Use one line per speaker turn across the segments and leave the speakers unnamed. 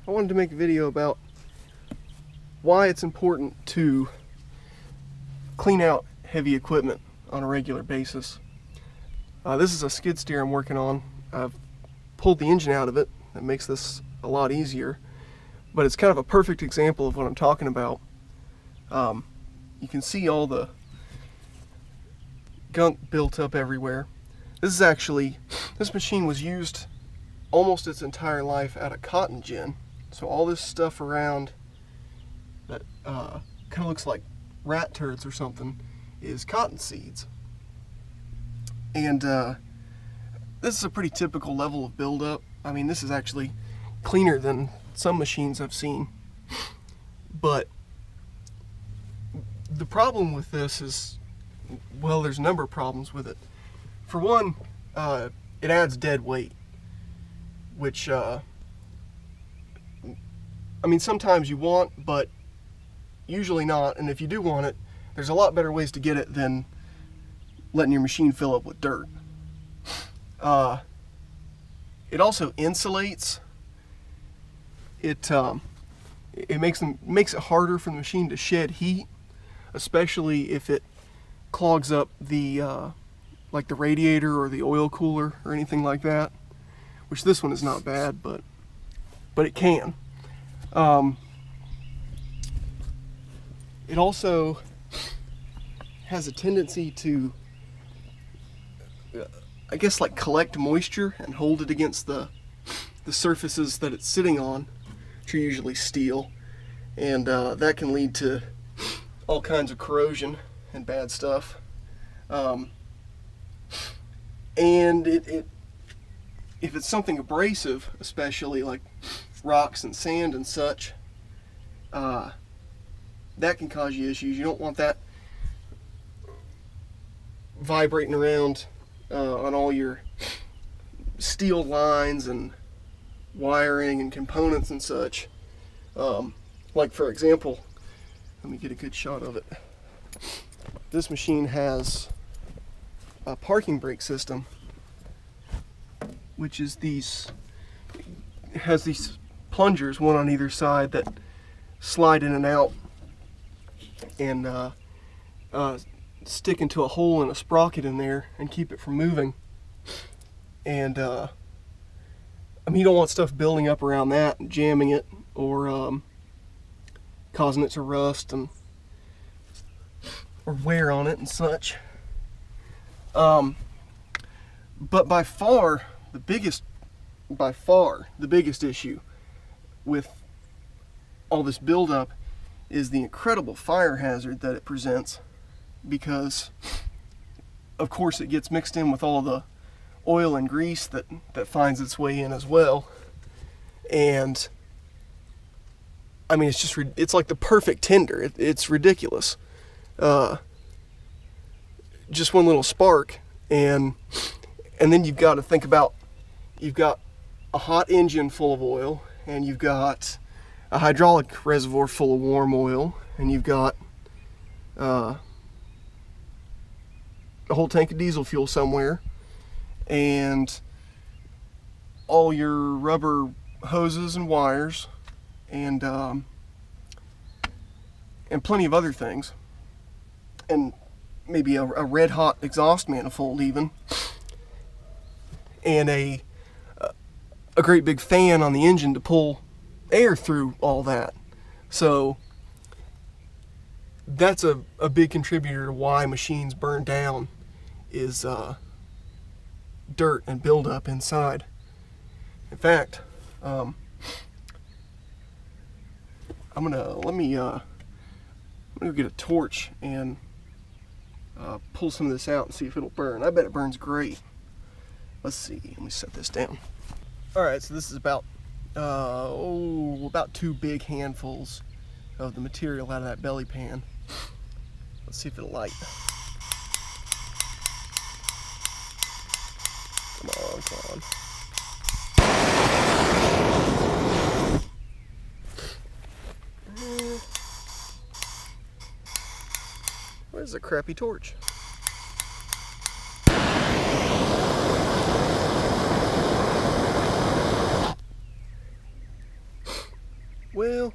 I wanted to make a video about why it's important to clean out heavy equipment on a regular basis. This is a skid steer I'm working on. I've pulled the engine out of it. That makes this a lot easier, but it's kind of a perfect example of what I'm talking about. You can see all the gunk built up everywhere. This machine was used almost its entire life at a cotton gin. So all this stuff around that kind of looks like rat turds or something is cotton seeds. And this is a pretty typical level of buildup. I mean, this is actually cleaner than some machines I've seen. But the problem with this is, well, there's a number of problems with it. For one, it adds dead weight, which, I mean, sometimes you want, but usually not. And if you do want it, there's a lot better ways to get it than letting your machine fill up with dirt. It also insulates. It makes it harder for the machine to shed heat, especially if it clogs up the like the radiator or the oil cooler or anything like that. Which this one is not bad, but it can. It also has a tendency to, I guess, like collect moisture and hold it against the surfaces that it's sitting on, which are usually steel, and that can lead to all kinds of corrosion and bad stuff. And if it's something abrasive, especially like rocks and sand and such, that can cause you issues. You don't want that vibrating around on all your steel lines and wiring and components and such. Like, for example, let me get a good shot of it. This machine has a parking brake system, which is has these plungers, one on either side, that slide in and out and stick into a hole in a sprocket in there and keep it from moving. And I mean, you don't want stuff building up around that and jamming it, or causing it to rust and or wear on it and such. But by far the biggest issue with all this buildup is the incredible fire hazard that it presents, because of course it gets mixed in with all the oil and grease that finds its way in as well. And I mean, it's like the perfect tinder. It's ridiculous. Just one little spark, and then you've got to think about, you've got a hot engine full of oil, and you've got a hydraulic reservoir full of warm oil, and you've got a whole tank of diesel fuel somewhere, and all your rubber hoses and wires, and plenty of other things, and maybe a red hot exhaust manifold even, and a great big fan on the engine to pull air through all that. So that's a big contributor to why machines burn down, is dirt and buildup inside. In fact, I'm gonna go get a torch and pull some of this out and see if it'll burn. I bet it burns great. Let's see. Let me set this down. All right, so this is about 2 big handfuls of the material out of that belly pan. Let's see if it'll light. Come on. Where's the crappy torch? Well,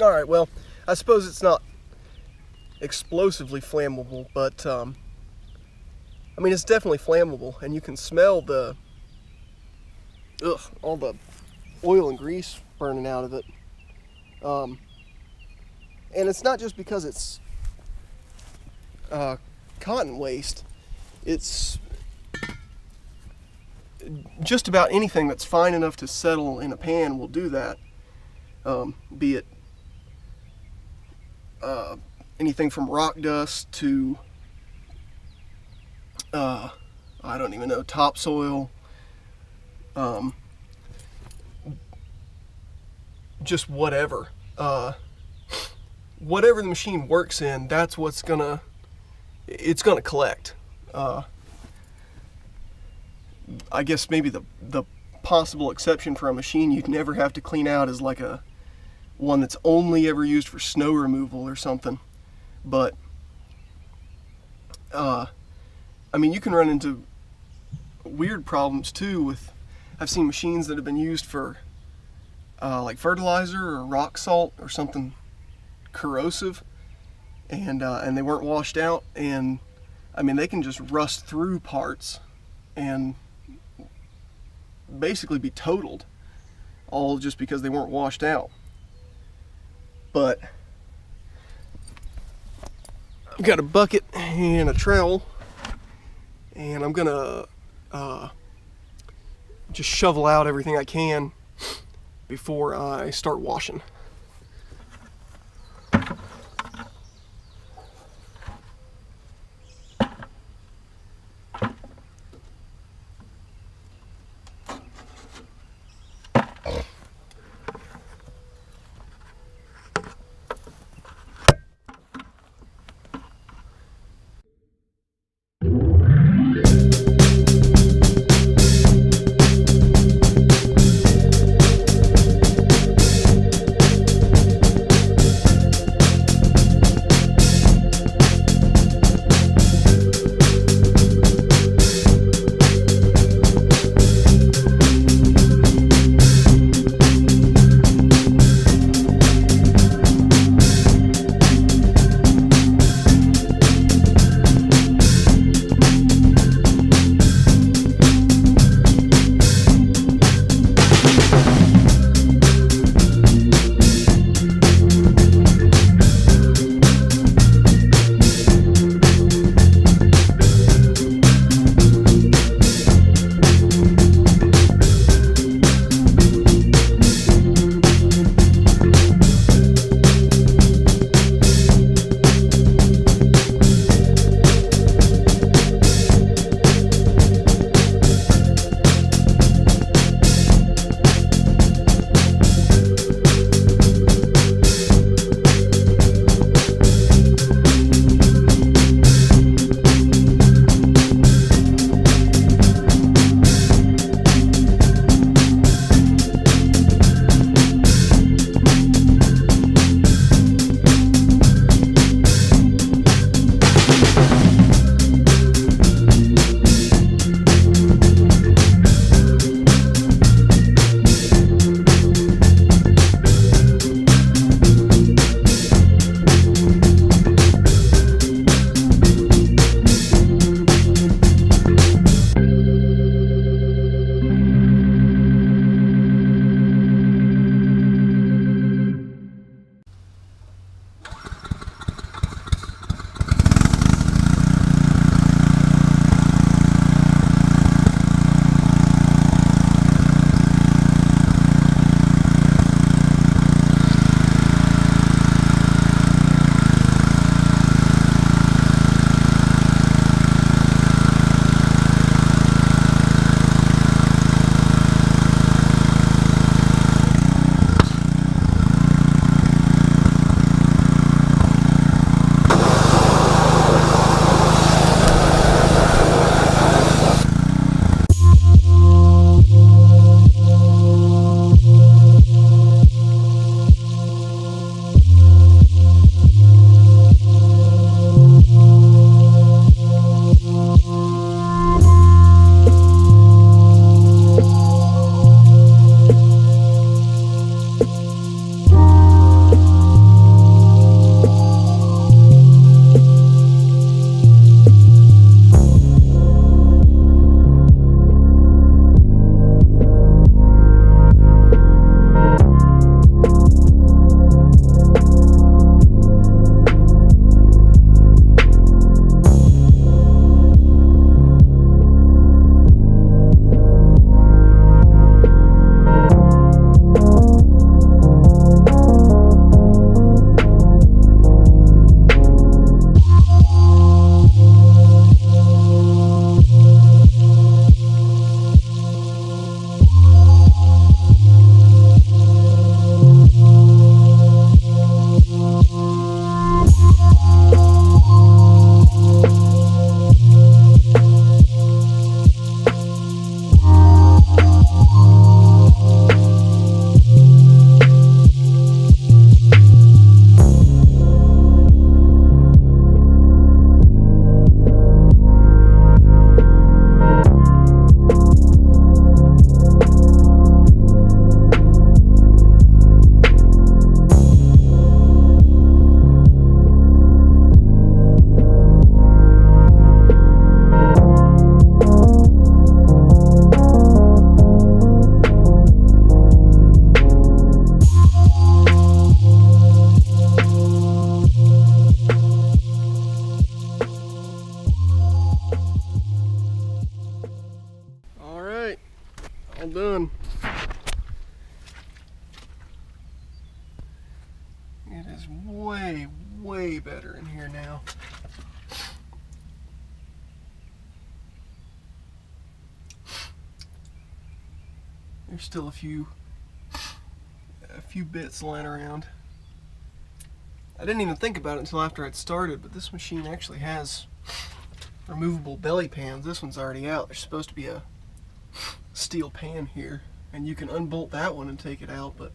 all right, well, I suppose it's not explosively flammable, but I mean, it's definitely flammable, and you can smell the all the oil and grease burning out of it. And it's not just because it's cotton waste. It's just about anything that's fine enough to settle in a pan will do that. Be it anything from rock dust to I don't even know, topsoil, just whatever. Whatever the machine works in, that's what's it's gonna collect. I guess maybe the possible exception for a machine you'd never have to clean out is like one that's only ever used for snow removal or something. But I mean, you can run into weird problems too with, I've seen machines that have been used for like fertilizer or rock salt or something corrosive, and they weren't washed out, and I mean, they can just rust through parts and basically be totaled, all just because they weren't washed out. But I've got a bucket and a trowel, and I'm gonna just shovel out everything I can before I start washing. all done. It is way, way better in here now. There's still a few bits lying around. I didn't even think about it until after I'd started, but this machine actually has removable belly pans. This one's already out. There's supposed to be a steel pan here, and you can unbolt that one and take it out, but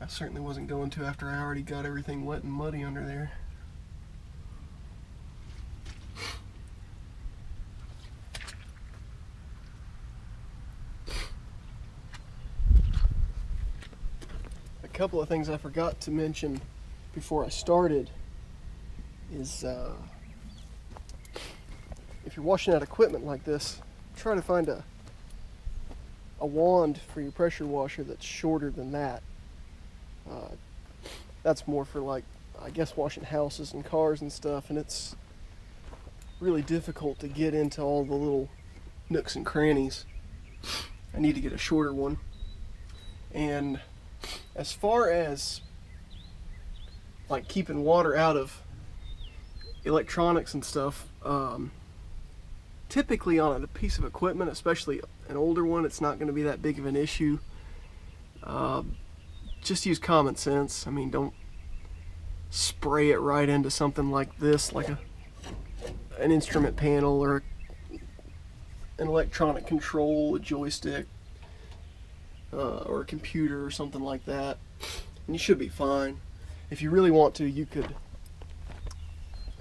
I certainly wasn't going to after I already got everything wet and muddy under there. A couple of things I forgot to mention before I started is if you're washing out equipment like this, try to find a wand for your pressure washer that's shorter than that. That's more for, like, I guess washing houses and cars and stuff, and it's really difficult to get into all the little nooks and crannies. I need to get a shorter one. And as far as like keeping water out of electronics and stuff, typically on a piece of equipment, especially an older one, it's not going to be that big of an issue. Just use common sense. I mean, don't spray it right into something like this, like an instrument panel or an electronic control, a joystick, or a computer or something like that, and you should be fine. If you really want to, you could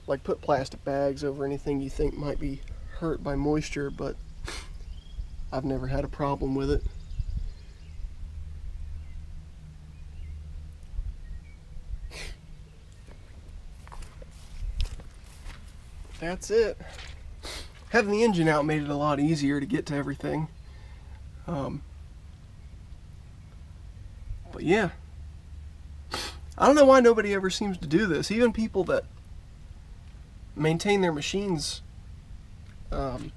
like put plastic bags over anything you think might be hurt by moisture, but I've never had a problem with it. That's it. Having the engine out made it a lot easier to get to everything. But yeah, I don't know why nobody ever seems to do this. Even people that maintain their machines, you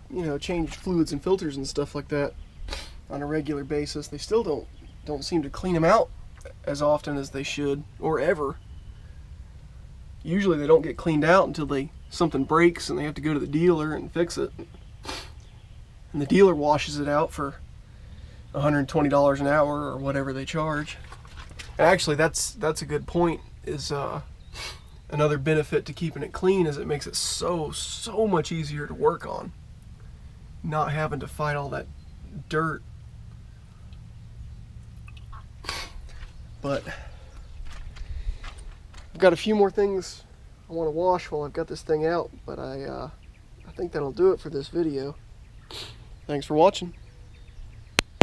know, change fluids and filters and stuff like that on a regular basis, they still don't seem to clean them out as often as they should, or ever. Usually they don't get cleaned out until something breaks and they have to go to the dealer and fix it. And the dealer washes it out for $120 an hour or whatever they charge. And actually, that's a good point. Is another benefit to keeping it clean is it makes it so much easier to work on. Not having to fight all that dirt. But I've got a few more things I want to wash while I've got this thing out, but I think that'll do it for this video. Thanks for watching.